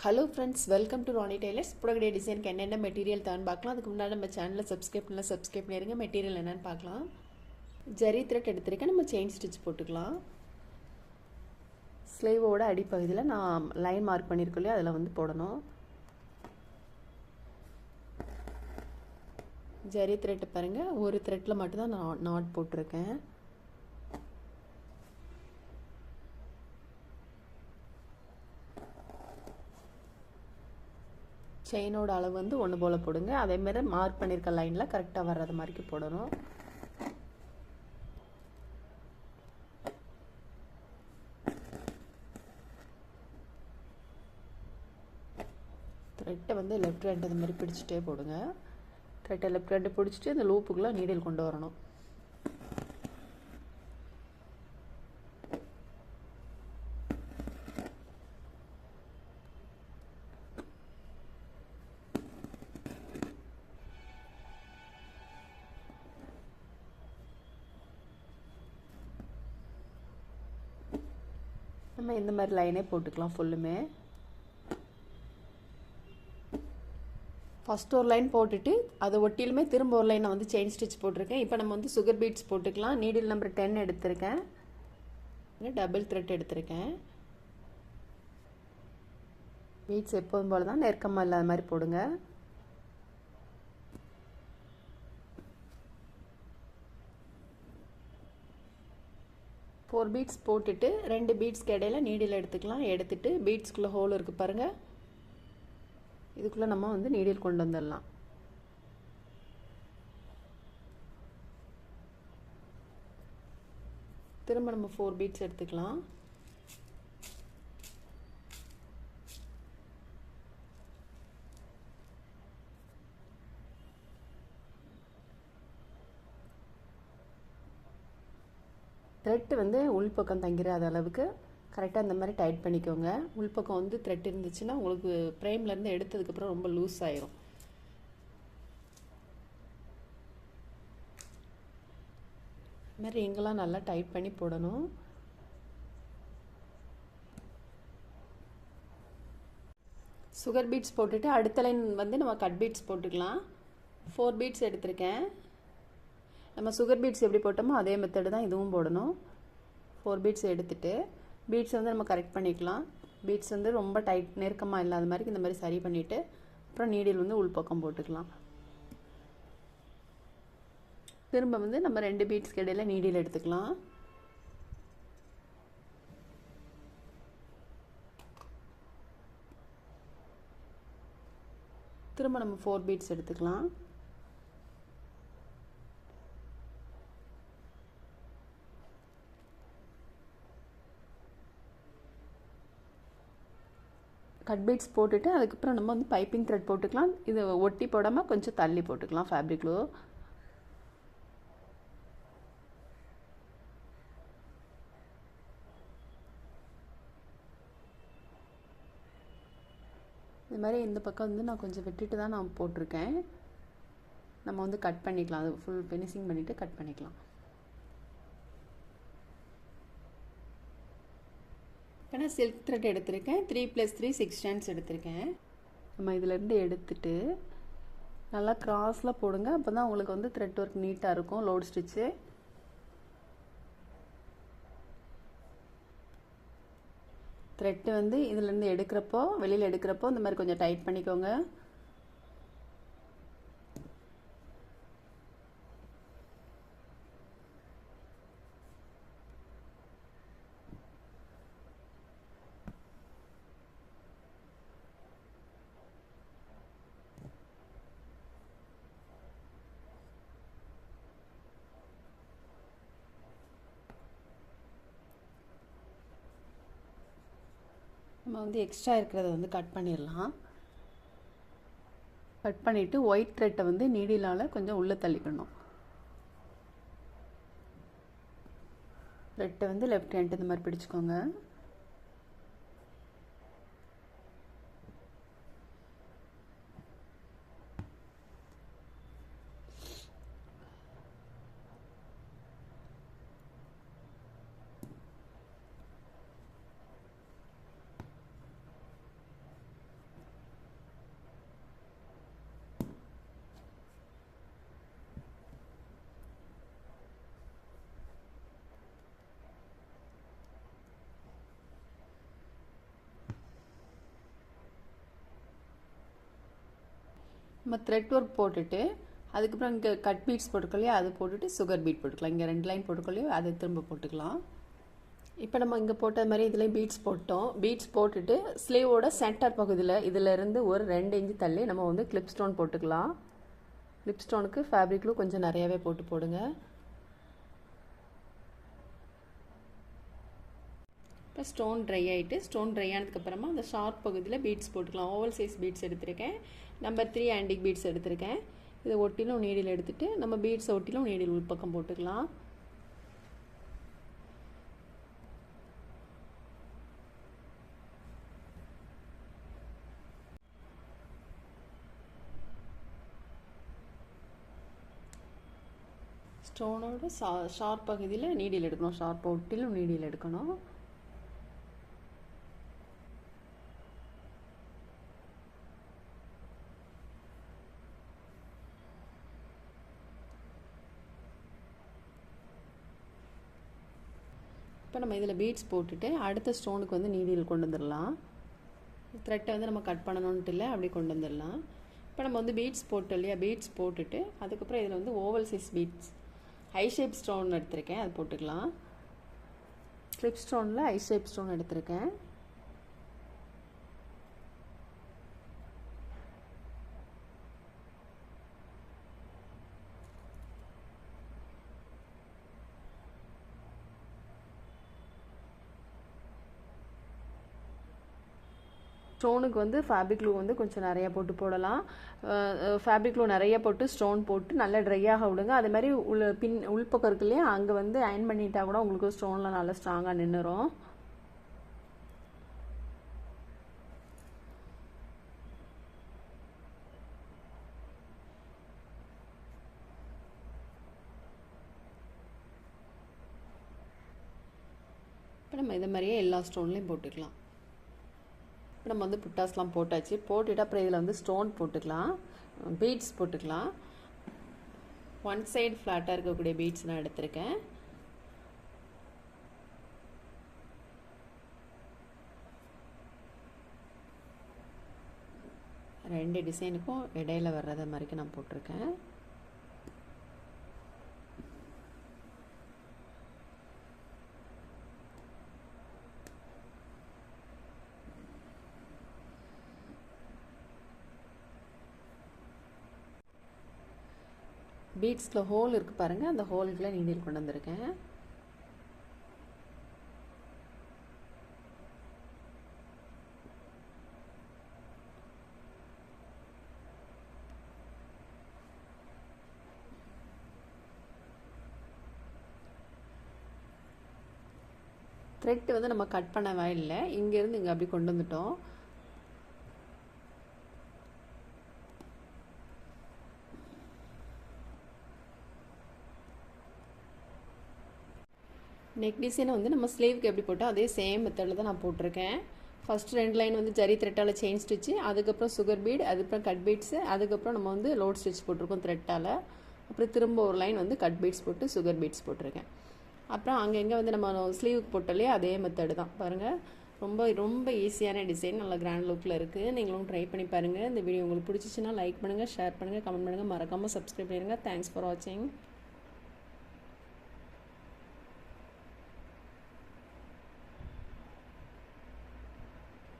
Hello friends, welcome to Rani tailors. புடகடைய டிசைனுக்கு என்னென்ன மெட்டீரியல் தான் பார்க்கலாம். அதுக்கு முன்னாடி நம்ம சேனலை சப்ஸ்கிரைப் பண்ணிடுங்க. மெட்டீரியல் என்னென்னு பார்க்கலாம். ஜரி த்ரெட் எடுத்திருக்கேன். நம்ம செயின் ஸ்டிச் போட்டுக்கலாம். ஸ்லீவோட அடிப்பகுதியில் நான் லைன் மார்க் பண்ணியிருக்கோம் இல்லையா, அதில் வந்து போடணும். ஜரி த்ரெட் பாருங்கள், ஒரு த்ரெட்டில் மட்டும்தான் நான் நாட் போட்டிருக்கேன். செயினோட அளவு வந்து ஒன்று போல் போடுங்க. அதேமாரி மார்க் பண்ணியிருக்க லைனில் கரெக்டாக வர்றது மாதிரிக்கு போடணும். த்ரெட்டை வந்து லெஃப்ட் ஹேண்ட் இந்த மாதிரி பிடிச்சிட்டே போடுங்க. த்ரெட்டை லெஃப்ட் ஹேண்டு பிடிச்சிட்டு இந்த லூப்புக்குள்ளே நீடில் கொண்டு வரணும். நம்ம இந்த மாதிரி லைனே போட்டுக்கலாம் ஃபுல்லுமே. ஃபஸ்ட் ஒரு லைன் போட்டுட்டு அதை ஒட்டிலுமே திரும்ப ஒரு லைனை வந்து செயின் ஸ்டிச் போட்டிருக்கேன். இப்போ நம்ம வந்து சுகர் பீட்ஸ் போட்டுக்கலாம். நீடில் நம்பர் 10 எடுத்திருக்கேன். டபுள் த்ரெட் எடுத்திருக்கேன். பீட்ஸ் எப்போதும் போல தான் நெருக்கமாக இல்லாத மாதிரி போடுங்க. ஃபோர் பீட்ஸ் போட்டுட்டு 2 பீட்ஸ்க்கு இடையில நீடில் எடுத்துக்கலாம். எடுத்துட்டு பீட்ஸ்குள்ளே ஹோல் இருக்குது பாருங்கள், இதுக்குள்ளே நம்ம வந்து நீடில் கொண்டு வந்துடலாம். திரும்ப நம்ம 4 பீட்ஸ் எடுத்துக்கலாம். த்ரெட்டு வந்து உள்பக்கம் தங்கிடாத அளவுக்கு கரெக்டாக இந்த மாதிரி டைட் பண்ணிக்கோங்க. உள்பக்கம் வந்து த்ரெட் இருந்துச்சுன்னா உங்களுக்கு ஃப்ரேம்லேருந்து எடுத்ததுக்கப்புறம் ரொம்ப லூஸ் ஆயிரும். இது மாதிரி எங்கெல்லாம் நல்லா டைட் பண்ணி போடணும். சுகர் பீட்ஸ் போட்டுட்டு அடுத்த லைன் வந்து நம்ம கட் பீட்ஸ் போட்டுக்கலாம். 4 பீட்ஸ் எடுத்திருக்கேன். நம்ம சுகர் பீட்ஸ் எப்படி போட்டோமோ அதே மெத்தடு தான் இதுவும் போடணும். 4 பீட்ஸ் எடுத்துகிட்டு பீட்ஸ் வந்து நம்ம கரெக்ட் பண்ணிக்கலாம். பீட்ஸ் வந்து ரொம்ப டைட் நெருக்கமாக இல்லாத மாதிரி இந்த மாதிரி சரி பண்ணிவிட்டு அப்புறம் நீடில் வந்து உள்பக்கம் போட்டுக்கலாம். திரும்ப வந்து நம்ம 2 பீட்ஸ்க்கு இடையில நீடில் எடுத்துக்கலாம். திரும்ப நம்ம 4 பீட்ஸ் எடுத்துக்கலாம். கட் பீட்ஸ் போட்டுட்டு அதுக்கப்புறம் நம்ம வந்து பைப்பிங் த்ரெட் போட்டுக்கலாம். இது ஒட்டி போடாமல் கொஞ்சம் தள்ளி போட்டுக்கலாம் ஃபேப்ரிக் க்ளூ. இது மாதிரி இந்த பக்கம் வந்து நான் கொஞ்சம் விட்டுட்டு தான் நான் போட்டிருக்கேன். நம்ம வந்து கட் பண்ணிக்கலாம். அது ஃபுல் ஃபினிஷிங் பண்ணிவிட்டு கட் பண்ணிக்கலாம். இப்போ நான் சில்க் த்ரெட் எடுத்திருக்கேன். 3+3 6 strands எடுத்திருக்கேன். நம்ம இதிலேருந்து எடுத்துட்டு நல்லா கிராஸில் போடுங்க. அப்போ தான் உங்களுக்கு வந்து த்ரெட் ஒர்க் நீட்டாக இருக்கும். லோட் ஸ்டிச்சு த்ரெட்டு வந்து இதிலேருந்து எடுக்கிறப்போ வெளியில் எடுக்கிறப்போ இந்த மாதிரி கொஞ்சம் டைட் பண்ணிக்கோங்க. நம்ம வந்து எக்ஸ்ட்ரா இருக்கிறத வந்து கட் பண்ணிடலாம். கட் பண்ணிவிட்டு ஒயிட் த்ரெட்டை வந்து நீடிலால் கொஞ்சம் உள்ளே தள்ளிக்கணும். த்ரெட்டை வந்து லெஃப்ட் ஹேண்ட் இந்த மாதிரி பிடிச்சிக்கோங்க. நம்ம த்ரெட் ஒர்க் போட்டுட்டு அதுக்கப்புறம் இங்கே கட் பீட்ஸ் போட்டுக்கலையோ அது போட்டுட்டு சுகர் பீட் போட்டுக்கலாம். இங்கே 2 லைன் போட்டுக்கலையோ அதை திரும்ப போட்டுக்கலாம். இப்போ நம்ம இங்கே போட்ட மாதிரி இதுலேயும் பீட்ஸ் போட்டோம். பீட்ஸ் போட்டுட்டு ஸ்லீவோட சென்டர் பகுதியில் இதிலேருந்து ஒரு 2 இன்ச்சு தள்ளி நம்ம வந்து கிளிப் ஸ்டோன் போட்டுக்கலாம். கிளிப் ஸ்டோனுக்கு ஃபேப்ரிக்லும் கொஞ்சம் நிறையாவே போடுங்க. இப்போ ஸ்டோன் ட்ரை ஆகிட்டு ஸ்டோன் ட்ரை ஆனதுக்கப்புறமா அந்த ஷார்ப் பகுதியில் பீட்ஸ் போட்டுக்கலாம். ஓவல் சைஸ் பீட்ஸ் எடுத்திருக்கேன். நம்பர் 3 ஆன்டிக் பீட்ஸ் எடுத்திருக்கேன். இதை ஒட்டிலும் நீடில் எடுத்துகிட்டு நம்ம பீட்ஸை ஒட்டிலும் நீடில் உள்பக்கம் போட்டுக்கலாம். ஸ்டோனோட ஷார்ப் பகுதியில் நீடில் எடுக்கணும். ஷார்ப் ஒட்டிலும் நீடில் எடுக்கணும். இப்போ நம்ம இதில் பீட்ஸ் போட்டுட்டு அடுத்த ஸ்டோனுக்கு வந்து நீடில் கொண்டு வந்துடலாம். த்ரெட்டை வந்து நம்ம கட் பண்ணணுன்ட்டு இல்லை, அப்படி கொண்டு வந்துடலாம். இப்போ நம்ம வந்து பீட்ஸ் போட்டோம் இல்லையா, பீட்ஸ் போட்டுட்டு அதுக்கப்புறம் இதில் வந்து ஓவல் சைஸ் பீட்ஸ் ஐ ஷேப் ஸ்டோன் எடுத்திருக்கேன், அது போட்டுக்கலாம். ஸ்லிப் ஸ்டோனில் ஐ ஷேப் ஸ்டோன் எடுத்திருக்கேன். ஸ்டோனுக்கு வந்து ஃபேப்ரிக் க்ளூ வந்து கொஞ்சம் நிறையா போடலாம். ஃபேப்ரிக் க்ளூ நிறையா போட்டு ஸ்டோன் போட்டு நல்லா ட்ரையாக விடுங்க. அதே மாதிரி உள்பக்கம் இருக்கு இல்லையா, அங்கே வந்து அயன் பண்ணிட்டா கூட உங்களுக்கு ஸ்டோன்லாம் நல்லா ஸ்ட்ராங்காக நின்றுரும். இப்போ நம்ம இதை மாதிரியே எல்லா ஸ்டோன்லேயும் போட்டுக்கலாம். இப்போ நம்ம வந்து புட்டாஸ்லாம் போட்டாச்சு. போட்டுட்டு அப்புறம் இதில் வந்து ஸ்டோன் போட்டுக்கலாம், பீட்ஸ் போட்டுக்கலாம். 1 சைடு ஃப்ளாட்டாக இருக்கக்கூடிய பீட்ஸ் நான் எடுத்திருக்கேன். ரெண்டு டிசைனுக்கும் இடையில வர்றத மாதிரிக்கு நான் போட்டிருக்கேன். பீட்ஸில் ஹோல் இருக்குது பாருங்கள், அந்த ஹோலுக்குள்ளே நீடில் கொண்டு வந்திருக்கேன். த்ரெட் வந்து நம்ம கட் பண்ணவே இல்லை, இங்கேருந்து இங்கே அப்படி கொண்டு வந்துட்டோம். நெக் டிசைனை வந்து நம்ம ஸ்லீவுக்கு எப்படி போட்டோம் அதே சேம் மெத்தடில் தான் நான் போட்டிருக்கேன். ஃபஸ்ட்டு 2 லைன் வந்து ஜரி த்ரெட்டால் செயின் ஸ்டிச்சு, அதுக்கப்புறம் சுகர் பீட், அதுக்கப்புறம் கட் பீட்ஸு, அதுக்கப்புறம் நம்ம வந்து லோட் ஸ்டிச் போட்டிருக்கோம் த்ரெட்டால். அப்புறம் திரும்ப ஒரு லைன் வந்து கட் பீட்ஸ் போட்டு சுகர் பீட்ஸ் போட்டிருக்கேன். அப்புறம் அங்கங்கே வந்து நம்ம ஸ்லீவுக்கு போட்டாலே அதே மெத்தடு தான் பாருங்கள். ரொம்ப ரொம்ப ஈஸியான டிசைன், நல்லா கிராண்ட் லுக்கில் இருக்குது. நீங்களும் ட்ரை பண்ணி பாருங்கள். இந்த வீடியோ உங்களுக்கு பிடிச்சிச்சின்னா லைக் பண்ணுங்கள், ஷேர் பண்ணுங்கள், கமெண்ட் பண்ணுங்கள், மறக்காமல் சப்ஸ்கிரைப் பண்ணிடுங்க. தேங்க்ஸ் ஃபார் வாட்சிங்.